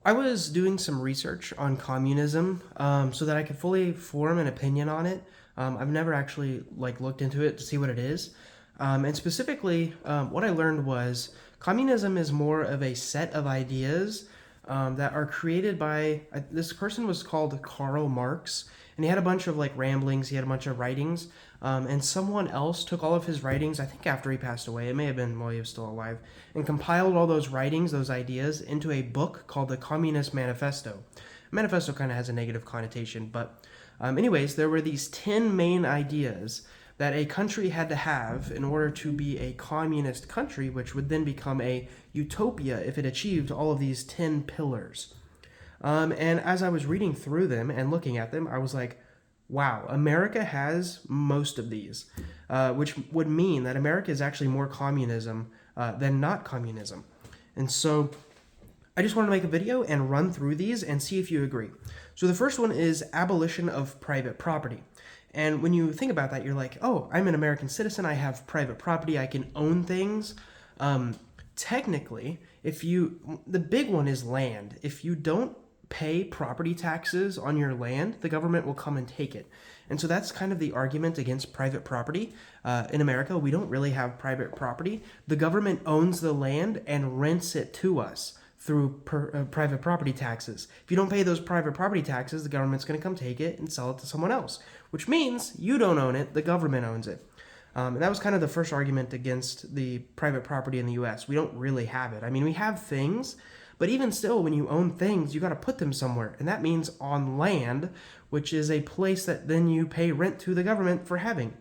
I was doing some research on communism so that I could fully form an opinion on it. I've never actually looked into it to see what it is, and specifically, what I learned was communism is more of a set of ideas that are created by this person was called Karl Marx, and he had a bunch of ramblings. He had a bunch of writings, and someone else took all of his writings. I think after he passed away, it may have been while he was still alive, and compiled all those writings, those ideas, into a book called the Communist Manifesto. Manifesto kind of has a negative connotation, but anyways, there were these 10 main ideas that a country had to have in order to be a communist country, which would then become a utopia if it achieved all of these 10 pillars. And as I was reading through them and looking at them, I was like, wow, America has most of these, which would mean that America is actually more communism than not communism. And so I just wanted to make a video and run through these and see if you agree. So the first one is abolition of private property. And when you think about that, you're like, oh, I'm an American citizen. I have private property. I can own things. Technically, the big one is land. If you don't pay property taxes on your land, the government will come and take it. And so that's kind of the argument against private property. In America, we don't really have private property. The government owns the land and rents it to us through private property taxes. If you don't pay those private property taxes, the government's going to come take it and sell it to someone else, which means you don't own it, the government owns it. And that was kind of the first argument against the private property in the US. We don't really have it. I mean, we have things, but even still, when you own things, you got to put them somewhere. And that means on land, which is a place that then you pay rent to the government for having.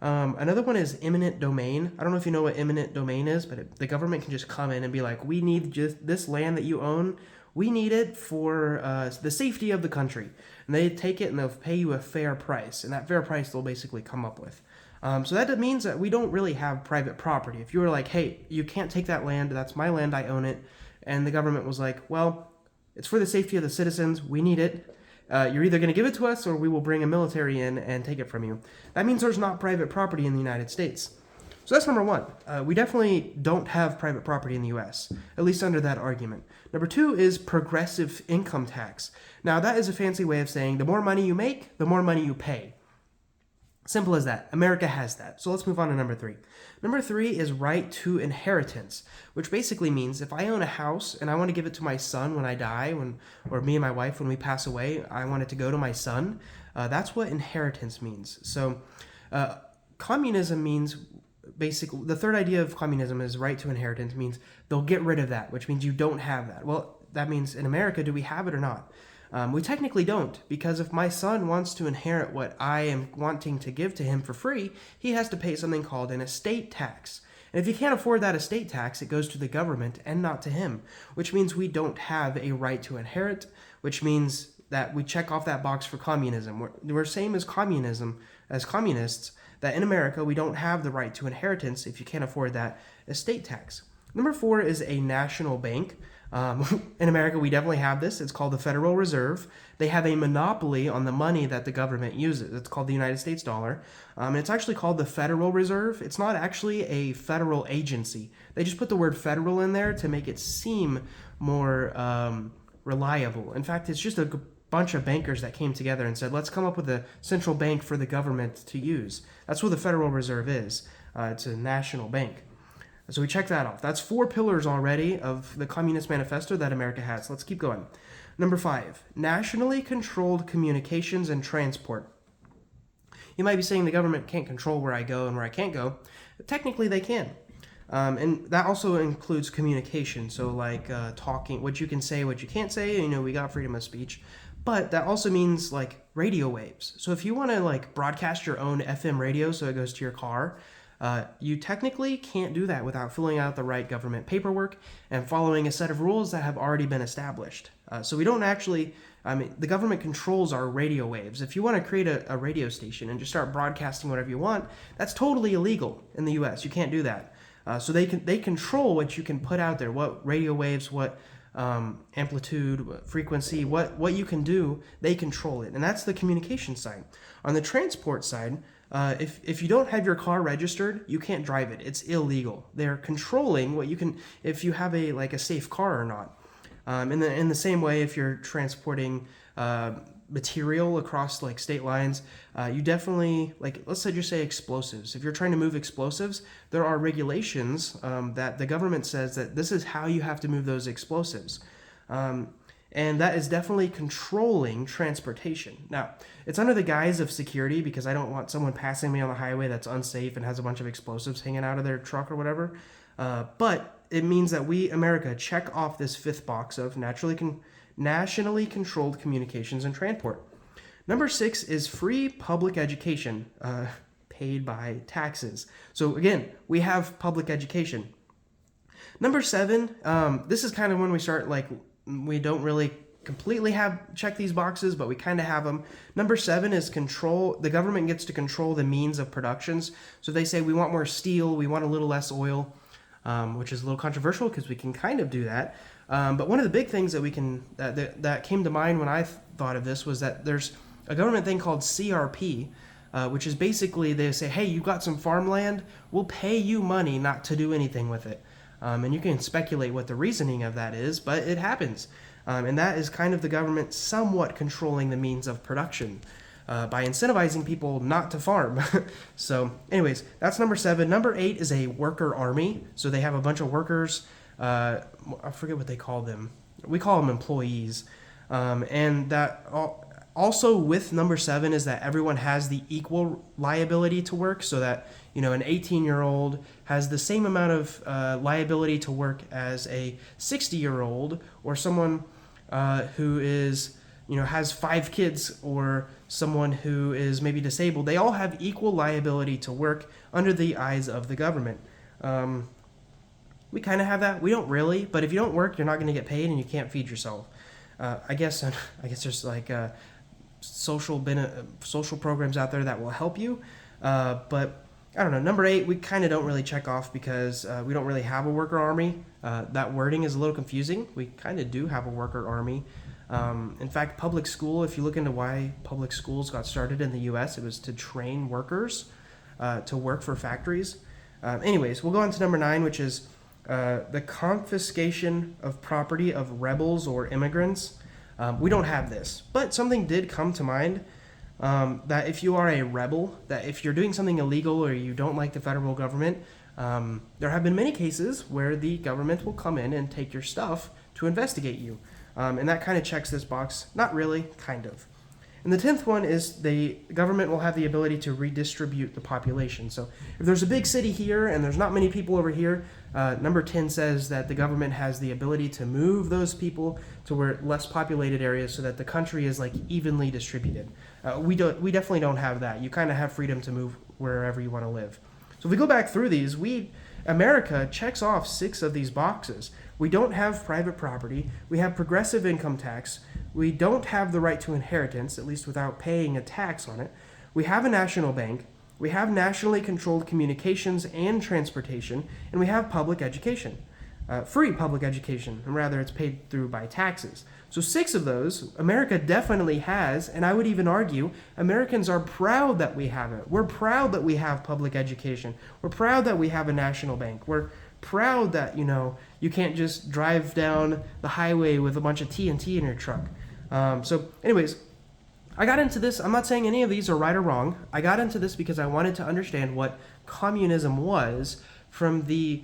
Another one is eminent domain. I don't know if you know what eminent domain is, but the government can just come in and be like, we need just this land that you own. We need it for the safety of the country. And they take it and they'll pay you a fair price. And that fair price they'll basically come up with. So that means that we don't really have private property. If you were like, hey, you can't take that land. That's my land. I own it. And the government was like, well, it's for the safety of the citizens. We need it. You're either going to give it to us or we will bring a military in and take it from you. That means there's not private property in the United States. So that's number one. We definitely don't have private property in the US, at least under that argument. Number two is progressive income tax. Now, that is a fancy way of saying the more money you make, the more money you pay. Simple as that. America has that. So let's move on to number three. Number three is right to inheritance, which basically means if I own a house and I want to give it to my son when I die, or me and my wife when we pass away, I want it to go to my son. That's what inheritance means. So communism means basically, the third idea of communism is right to inheritance means they'll get rid of that, which means you don't have that. Well, that means in America, do we have it or not? We technically don't, because if my son wants to inherit what I am wanting to give to him for free, he has to pay something called an estate tax. And if he can't afford that estate tax, it goes to the government and not to him, which means we don't have a right to inherit, which means that we check off that box for communism. We're same as communism, as communists, that in America we don't have the right to inheritance if you can't afford that estate tax. Number four is a national bank. In America, we definitely have this. It's called the Federal Reserve. They have a monopoly on the money that the government uses. It's called the United States dollar. And it's actually called the Federal Reserve. It's not actually a federal agency. They just put the word federal in there to make it seem more reliable. In fact, it's just a bunch of bankers that came together and said, let's come up with a central bank for the government to use. That's what the Federal Reserve is. It's a national bank. So we check that off. That's 4 pillars already of the Communist Manifesto that America has. Let's keep going. Number 5, nationally controlled communications and transport. You might be saying the government can't control where I go and where I can't go. Technically, they can. And that also includes communication. So talking, what you can say, what you can't say. We got freedom of speech. But that also means radio waves. So if you want to broadcast your own FM radio so it goes to your car, you technically can't do that without filling out the right government paperwork and following a set of rules that have already been established. So we don't actually, the government controls our radio waves. If you want to create a radio station and just start broadcasting whatever you want, that's totally illegal in the US. You can't do that. So they control what you can put out there, what radio waves, what amplitude, what frequency, what you can do, they control it. And that's the communication side. On the transport side, if you don't have your car registered, you can't drive it. It's illegal. They're controlling what you can, if you have a safe car or not. In the same way, if you're transporting material across like state lines, you definitely, like, let's say just say explosives. If you're trying to move explosives, there are regulations that the government says that this is how you have to move those explosives. And that is definitely controlling transportation. Now, it's under the guise of security because I don't want someone passing me on the highway that's unsafe and has a bunch of explosives hanging out of their truck or whatever. But it means that we, America, check off this fifth box of nationally controlled communications and transport. Number 6 is free public education, paid by taxes. So again, we have public education. Number 7, this is kind of when we start, like, we don't really completely check these boxes, but we kind of have them. Number 7 is control. The government gets to control the means of productions. So they say we want more steel, we want a little less oil, which is a little controversial because we can kind of do that. But one of the big things that we can that came to mind when I thought of this was that there's a government thing called CRP, which is basically they say, hey, you got some farmland, we'll pay you money not to do anything with it. And you can speculate what the reasoning of that is, but it happens. And that is kind of the government somewhat controlling the means of production by incentivizing people not to farm. So anyways, that's number 7. Number 8 is a worker army. So they have a bunch of workers. I forget what they call them. We call them employees. And that also with number 7 is that everyone has the equal liability to work, so that, you know, an 18-year-old has the same amount of liability to work as a 60-year-old or someone who is, you know, has 5 kids, or someone who is maybe disabled. They all have equal liability to work under the eyes of the government. We kind of have that. We don't really, but if you don't work, you're not going to get paid and you can't feed yourself. I guess there's like social programs out there that will help you, but I don't know. Number 8, we kind of don't really check off because we don't really have a worker army. That wording is a little confusing. We kind of do have a worker army. In fact, public school, if you look into why public schools got started in the U.S., it was to train workers to work for factories. Anyways, we'll go on to number 9, which is the confiscation of property of rebels or immigrants. We don't have this, but something did come to mind, that if you are a rebel, that if you're doing something illegal or you don't like the federal government, there have been many cases where the government will come in and take your stuff to investigate you. And that kind of checks this box. Not really, kind of. And the 10th one is the government will have the ability to redistribute the population. So if there's a big city here and there's not many people over here, number 10 says that the government has the ability to move those people to where less populated areas so that the country is like evenly distributed. We definitely don't have that. You kind of have freedom to move wherever you want to live. So if we go back through these, America checks off 6 of these boxes. We don't have private property. We have progressive income tax. We don't have the right to inheritance, at least without paying a tax on it. We have a national bank. We have nationally controlled communications and transportation. And we have public education, free public education, and rather it's paid through by taxes. So 6 of those, America definitely has, and I would even argue Americans are proud that we have it. We're proud that we have public education. We're proud that we have a national bank. We're proud that, you know, you can't just drive down the highway with a bunch of TNT in your truck. So anyways, I got into this. I'm not saying any of these are right or wrong. I got into this because I wanted to understand what communism was from the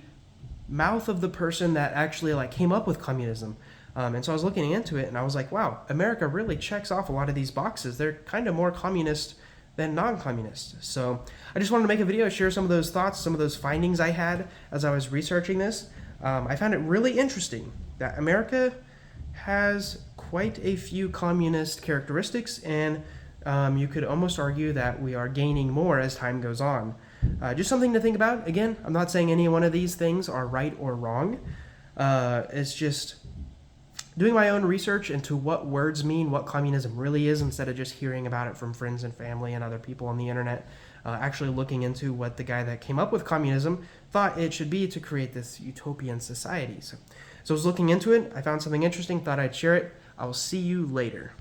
mouth of the person that actually like came up with communism. And so I was looking into it and I was like, wow, America really checks off a lot of these boxes. They're kind of more communist than non-communist. So I just wanted to make a video, share some of those thoughts, some of those findings I had as I was researching this. I found it really interesting that America has quite a few communist characteristics, and you could almost argue that we are gaining more as time goes on. Just something to think about. Again, I'm not saying any one of these things are right or wrong. It's just doing my own research into what words mean, what communism really is, instead of just hearing about it from friends and family and other people on the internet. Actually looking into what the guy that came up with communism thought it should be to create this utopian society. So I was looking into it. I found something interesting, thought I'd share it. I'll see you later.